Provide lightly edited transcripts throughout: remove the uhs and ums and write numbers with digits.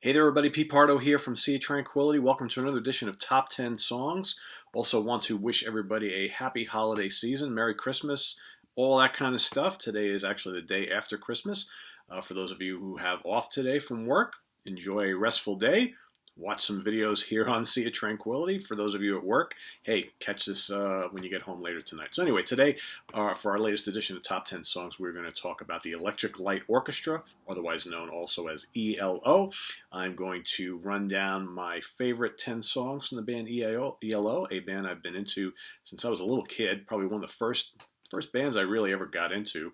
Hey there, everybody. Pete Pardo here from Sea of Tranquility. Welcome to another edition of Top 10 Songs. Also want to wish everybody a happy holiday season, Merry Christmas, all that kind of stuff. Today is actually the day after Christmas. For those of you who have off today from work, enjoy a restful day. Watch some videos here on Sea of Tranquility. For those of you at work, hey, catch this when you get home later tonight. So anyway, today, for our latest edition of Top 10 Songs, we're going to talk about the Electric Light Orchestra, otherwise known also as ELO. I'm going to run down my favorite 10 songs from the band ELO, a band I've been into since I was a little kid, probably one of the first bands I really ever got into,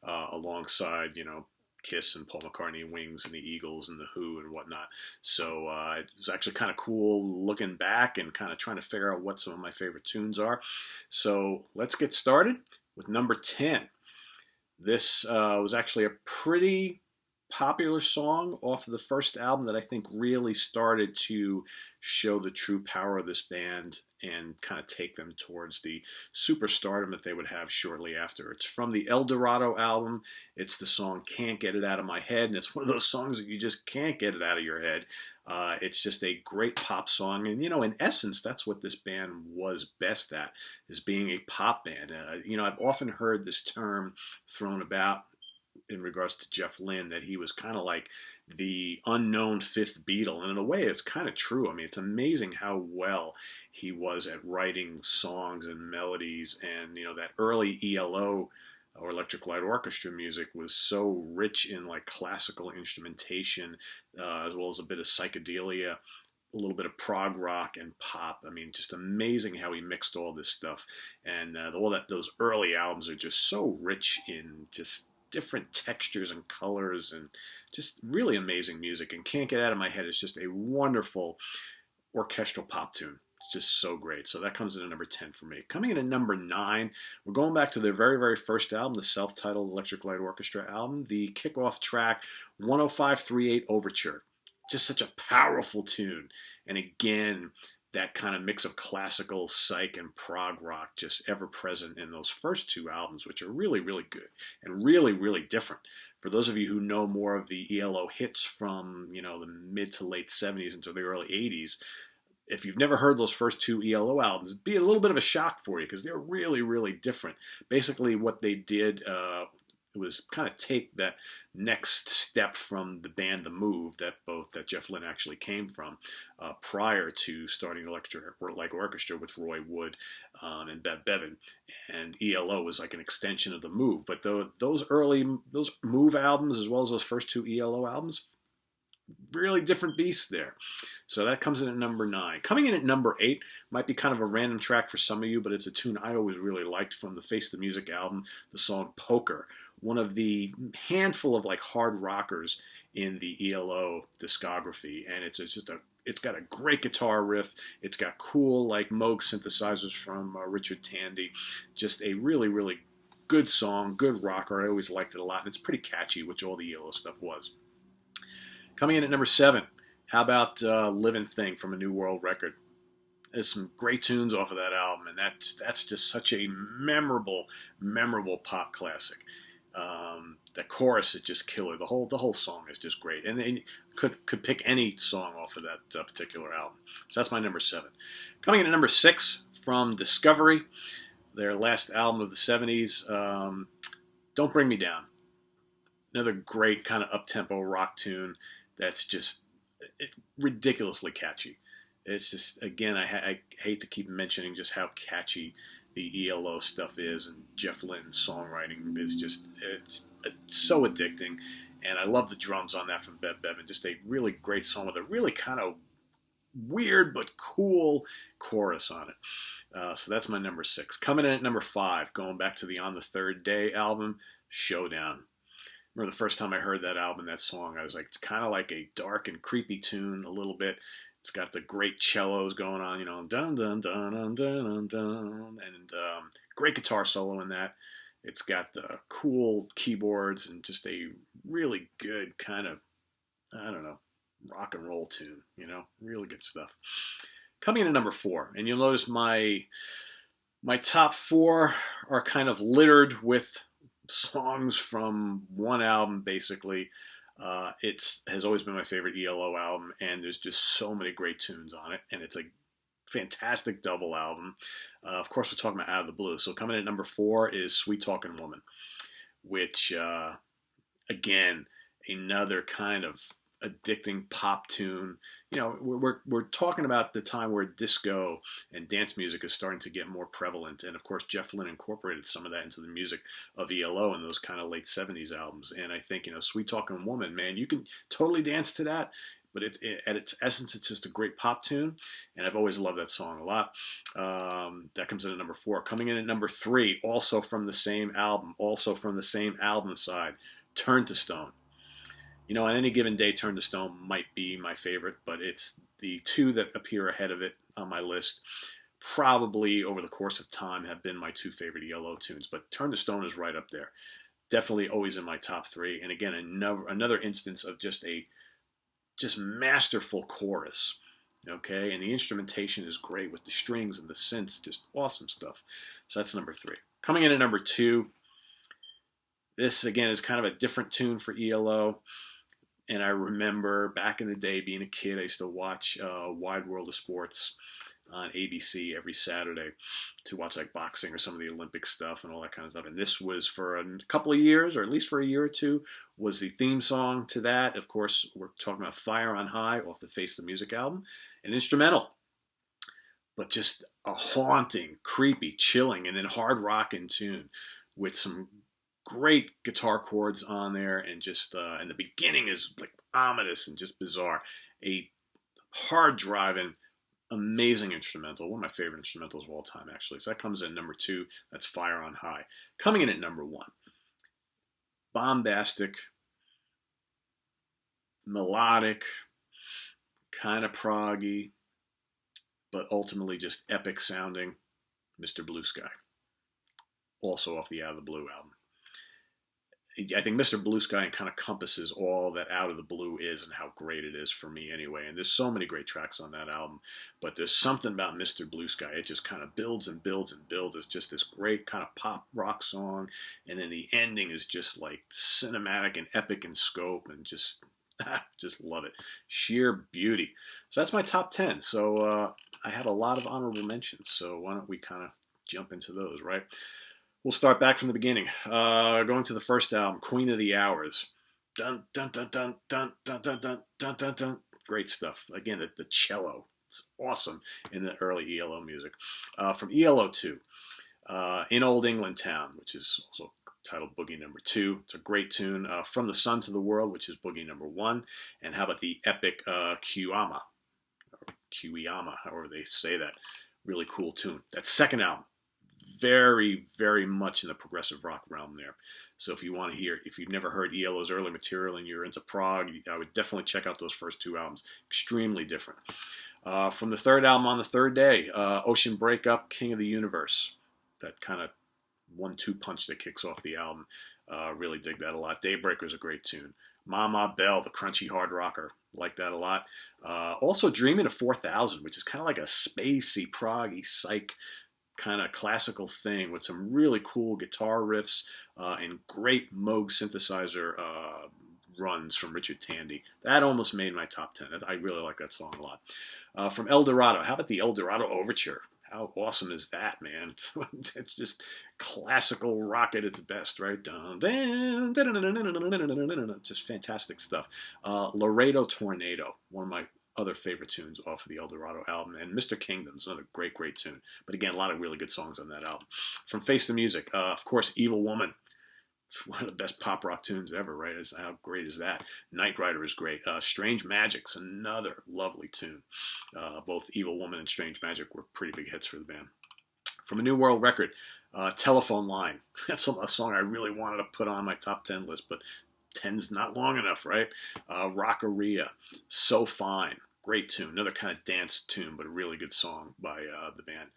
alongside, Kiss and Paul McCartney and Wings and the Eagles and the Who and whatnot. So it was actually kind of cool looking back and kind of trying to figure out what some of my favorite tunes are. So let's get started with number 10. This was actually a pretty popular song off of the first album that I think really started to show the true power of this band and kind of take them towards the superstardom that they would have shortly after. It's from the El Dorado album. It's the song Can't Get It Out of My Head, and it's one of those songs that you just can't get it out of your head. It's just a great pop song, and in essence, that's what this band was best at, is being a pop band. I've often heard this term thrown about in regards to Jeff Lynne, that he was kind of like the unknown fifth Beatle. And in a way, it's kind of true. I mean, it's amazing how well he was at writing songs and melodies. And, that early ELO or Electric Light Orchestra music was so rich in like classical instrumentation, as well as a bit of psychedelia, a little bit of prog rock and pop. I mean, just amazing how he mixed all this stuff. And those early albums are just so rich in just different textures and colors and just really amazing music. And Can't Get Out of My Head is just a wonderful orchestral pop tune. It's just so great. So that comes in at number 10 for me. Coming in at number 9, we're going back to their very, very first album, the self-titled Electric Light Orchestra album, the kickoff track 10538 Overture. Just such a powerful tune. And again, that kind of mix of classical, psych, and prog rock just ever present in those first two albums, which are really, really good and really, really different. For those of you who know more of the ELO hits from, the mid to late 70s into the early 80s, if you've never heard those first two ELO albums, it'd be a little bit of a shock for you because they're really, really different. Basically, what they did was kind of take that next step from the band The Move that Jeff Lynne actually came from prior to starting Electric Light Orchestra with Roy Wood and Bev Bevan. And ELO was like an extension of The Move. But those Move albums, as well as those first two ELO albums, really different beasts there. So that comes in at number 9. Coming in at number 8 might be kind of a random track for some of you, but it's a tune I always really liked from the Face the Music album, the song Poker. One of the handful of like hard rockers in the ELO discography, and it's got a great guitar riff. It's got cool like Moog synthesizers from Richard Tandy. Just a really, really good song, good rocker. I always liked it a lot, and it's pretty catchy, which all the ELO stuff was. Coming in at number 7, how about Living Thing from A New World Record? There's some great tunes off of that album, and that's just such a memorable pop classic. The chorus is just killer. The whole song is just great, and they could pick any song off of that particular album. So that's my number 7. Coming in at number 6 from Discovery, their last album of the 70s, Don't Bring Me Down. Another great kind of up-tempo rock tune that's just ridiculously catchy. It's just, again, I hate to keep mentioning just how catchy the ELO stuff is, and Jeff Lynne's songwriting is just, it's so addicting. And I love the drums on that from Bev Bevan. Just a really great song with a really kind of weird but cool chorus on it. So that's my number 6. Coming in at number 5, going back to the On the Third Day album, Showdown. Remember the first time I heard that album, that song, I was like, it's kind of like a dark and creepy tune a little bit. It's got the great cellos going on, dun dun dun dun dun dun, and great guitar solo in that. It's got the cool keyboards and just a really good kind of, I don't know, rock and roll tune. Really good stuff. Coming in at number 4, and you'll notice my top 4 are kind of littered with songs from one album, basically. It's has always been my favorite ELO album, and there's just so many great tunes on it, and it's a fantastic double album. Of course, we're talking about Out of the Blue. So coming in at number 4 is Sweettalking Woman, which, again, another kind of addicting pop tune. We're talking about the time where disco and dance music is starting to get more prevalent, and of course Jeff Lynne incorporated some of that into the music of ELO in those kind of late '70s albums. And I think Sweet Talking Woman, man, you can totally dance to that. But at its essence, it's just a great pop tune, and I've always loved that song a lot. That comes in at number 4. Coming in at number 3, also from the same album side, Turn to Stone. On any given day, Turn to Stone might be my favorite, but it's the two that appear ahead of it on my list. Probably over the course of time have been my 2 favorite ELO tunes, but Turn to Stone is right up there. Definitely always in my top 3. And again, another instance of just masterful chorus. Okay, and the instrumentation is great with the strings and the synths, just awesome stuff. So that's number 3. Coming in at number 2, this again is kind of a different tune for ELO. And I remember back in the day being a kid, I used to watch Wide World of Sports on ABC every Saturday to watch like boxing or some of the Olympic stuff and all that kind of stuff. And this was for a couple of years, or at least for a year or two, was the theme song to that. Of course, we're talking about Fire on High off the Face the Music album, an instrumental, but just a haunting, creepy, chilling, and then hard rockin' tune with some great guitar chords on there, and just and the beginning is like ominous and just bizarre. A hard driving, amazing instrumental, one of my favorite instrumentals of all time, actually. So that comes in number 2. That's Fire on High. Coming in at number 1, bombastic, melodic, kind of proggy, but ultimately just epic sounding, Mr. Blue Sky, also off the Out of the Blue album. I think Mr. Blue Sky kind of encompasses all that Out of the Blue is and how great it is for me anyway. And there's so many great tracks on that album, but there's something about Mr. Blue Sky. It just kind of builds and builds and builds. It's just this great kind of pop rock song. And then the ending is just like cinematic and epic in scope, and just love it. Sheer beauty. So that's my top 10. So I have a lot of honorable mentions. So why don't we kind of jump into those, right? We'll start back from the beginning. Going to the first album, Queen of the Hours. Dun, dun, dun, dun, dun, dun, dun, dun, dun, dun, dun. Great stuff. Again, the cello. It's awesome in the early ELO music. From ELO 2, In Old England Town, which is also titled Boogie Number 2. It's a great tune. From the Sun to the World, which is Boogie Number 1. And how about the epic Kiyama, or Kiyama, however they say that. Really cool tune. That second album, very, very much in the progressive rock realm there. So if you want to hear, if you've never heard ELO's early material and you're into prog, I would definitely check out those first 2 albums. Extremely different. From the third album, On the Third Day, Ocean Breakup, King of the Universe. That kind of 1-2 punch that kicks off the album. Really dig that a lot. Daybreaker's a great tune. Mama Bell, the crunchy hard rocker. Like that a lot. Also Dreaming of 4000, which is kind of like a spacey, proggy, psych kind of classical thing with some really cool guitar riffs and great Moog synthesizer runs from Richard Tandy. That almost made my top 10. I really like that song a lot. From El Dorado, how about the El Dorado Overture? How awesome is that, man? It's just classical rock at its best, right? It's just fantastic stuff. Laredo Tornado, one of my other favorite tunes off of the El Dorado album, and Mr. Kingdom's another great, great tune. But again, a lot of really good songs on that album. From Face the Music, of course, Evil Woman. It's one of the best pop rock tunes ever, right? How great is that? Night Rider is great. Strange Magic's another lovely tune. Both Evil Woman and Strange Magic were pretty big hits for the band. From a New World record, Telephone Line. That's a song I really wanted to put on my top 10 list, but 10's not long enough, right? Rockaria, So Fine. Great tune. Another kind of dance tune, but a really good song by the band.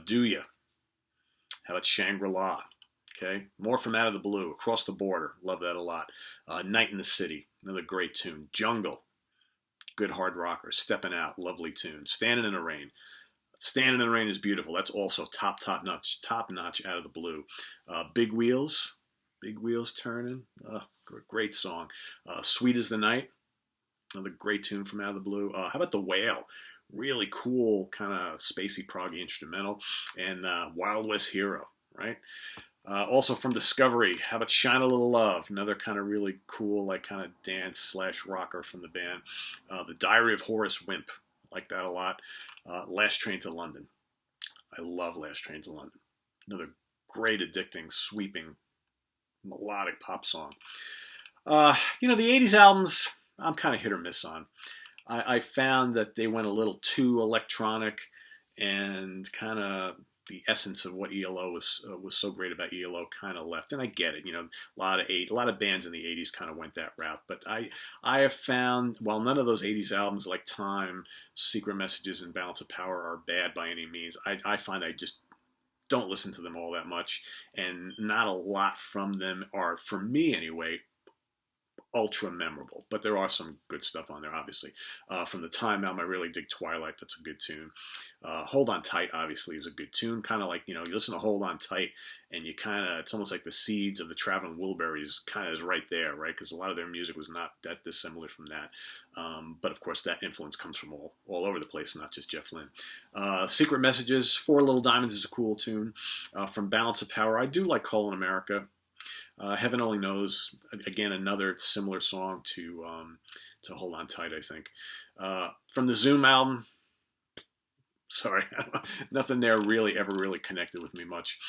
Do Ya? How about Shangri-La? Okay. More from Out of the Blue. Across the Border. Love that a lot. Night in the City. Another great tune. Jungle. Good hard rocker. Stepping Out. Lovely tune. Standing in the Rain. Standing in the Rain is beautiful. That's also top notch Out of the Blue. Big Wheels. Big Wheels Turning. Great song. Sweet as the Night. Another great tune from Out of the Blue. How about The Whale? Really cool, kind of spacey, proggy instrumental. And Wild West Hero, right? Also from Discovery, how about Shine a Little Love? Another kind of really cool, like kind of dance slash rocker from the band. The Diary of Horace Wimp. Like that a lot. Last Train to London. I love Last Train to London. Another great, addicting, sweeping, melodic pop song. The 80s albums, I'm kind of hit or miss on. I found that they went a little too electronic, and kind of the essence of what ELO was so great about ELO kind of left. And I get it, a lot of bands in the 80s kind of went that route. But I have found, while none of those 80s albums like Time, Secret Messages, and Balance of Power are bad by any means, I find I just don't listen to them all that much, and not a lot from them are, for me anyway, ultra memorable. But there are some good stuff on there, obviously. From the Time album, I really dig Twilight. That's a good tune. Hold On Tight, obviously, is a good tune. Kind of like, you listen to Hold On Tight, and it's almost like the seeds of the Traveling Wilburys kind of is right there, right? Because a lot of their music was not that dissimilar from that. But of course, that influence comes from all over the place, not just Jeff Lynne. Secret Messages, Four Little Diamonds is a cool tune. From Balance of Power, I do like Call in America. Heaven Only Knows, again, another similar song to Hold On Tight, I think. From the Zoom album, sorry, nothing there ever really connected with me much.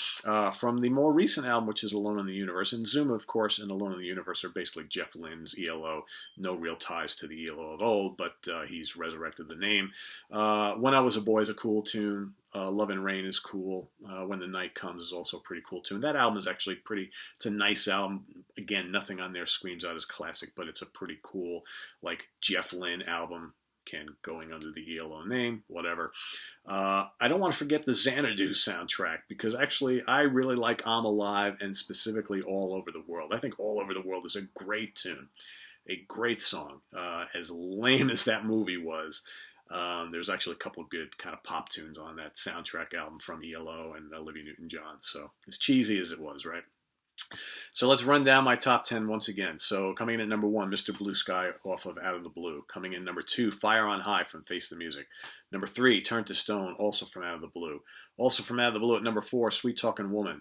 From the more recent album, which is Alone in the Universe, and Zoom, of course, and Alone in the Universe are basically Jeff Lynne's ELO. No real ties to the ELO of old, but he's resurrected the name. When I Was a Boy is a cool tune. Love and Rain is cool. When the Night Comes is also a pretty cool tune. That album is actually it's a nice album. Again, nothing on there screams out as classic, but it's a pretty cool, like, Jeff Lynne album. Going under the ELO name, whatever. I don't want to forget the Xanadu soundtrack, because actually I really like I'm Alive, and specifically All Over the World. I think All Over the World is a great tune, a great song. As lame as that movie was, there's actually a couple of good kind of pop tunes on that soundtrack album from ELO and Olivia Newton-John. So as cheesy as it was, right? So let's run down my top 10 once again. So coming in at number 1, Mr. Blue Sky off of Out of the Blue. Coming in number 2, Fire on High from Face the Music. Number 3, Turn to Stone, also from Out of the Blue. Also from Out of the Blue at number 4, Sweettalking Woman.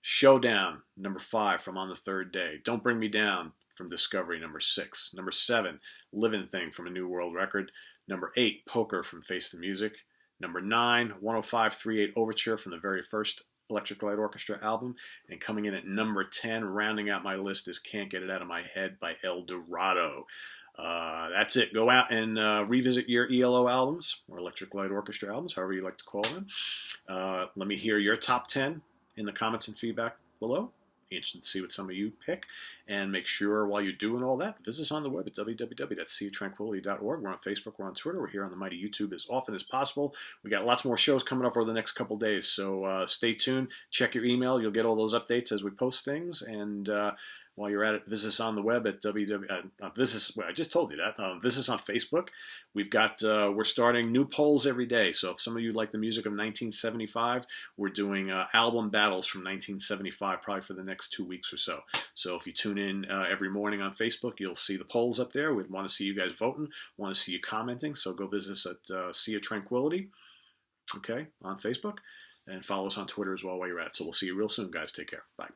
Showdown, number 5 from On the Third Day. Don't Bring Me Down from Discovery, number 6. Number 7, Living Thing from A New World Record. Number 8, Poker from Face the Music. Number 9, 105.38 Overture from the very first Electric Light Orchestra album. And coming in at number 10, rounding out my list, is Can't Get It Out of My Head by El Dorado. That's it. Go out and revisit your ELO albums, or Electric Light Orchestra albums, however you like to call them. Let me hear your top 10 in the comments and feedback below. Be interested to see what some of you pick. And make sure, while you're doing all that, visit us on the web at www.seatranquility.org. We're on Facebook, we're on Twitter, we're here on the mighty YouTube as often as possible. We got lots more shows coming up over the next couple days, so stay tuned. Check your email. You'll get all those updates as we post things. And while you're at it, visit us on the web at I just told you that. Visit us on Facebook. We're starting new polls every day. So if some of you like the music of 1975, we're doing album battles from 1975, probably for the next 2 weeks or so. So if you tune in every morning on Facebook, you'll see the polls up there. We'd want to see you guys voting, want to see you commenting. So go visit us at Sea of Tranquility, okay, on Facebook, and follow us on Twitter as well while you're at it. So we'll see you real soon, guys. Take care. Bye.